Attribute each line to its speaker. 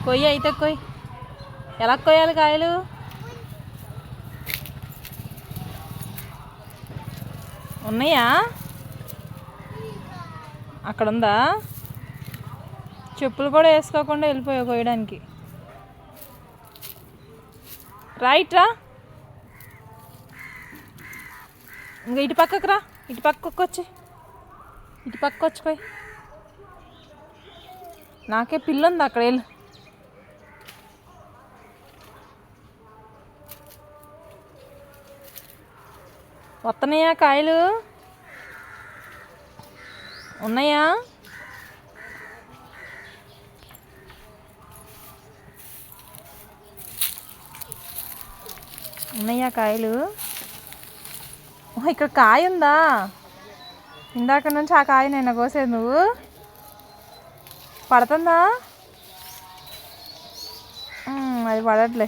Speaker 1: కొయ్యి అయితే కొయ్యి. ఎలా కొయ్యాలి కాయలు? ఉన్నాయా? అక్కడ ఉందా? చెప్పులు కూడా వేసుకోకుండా వెళ్ళిపోయావు కొయ్యడానికి. రైట్ రా. ఇంకా ఇటు పక్కకు రా. ఇటు పక్కకు వచ్చి కొయ్యి. నాకే పిల్ల ఉంది అక్కడ. వెళ్ళు. వస్తున్నాయా కాయలు? ఉన్నాయా? ఉన్నాయా కాయలు? ఇక్కడ కాయ ఉందా? ఇందాక నుంచి ఆ కాయ నేను కోసేది. నువ్వు పడుతుందా? అది పడట్లే.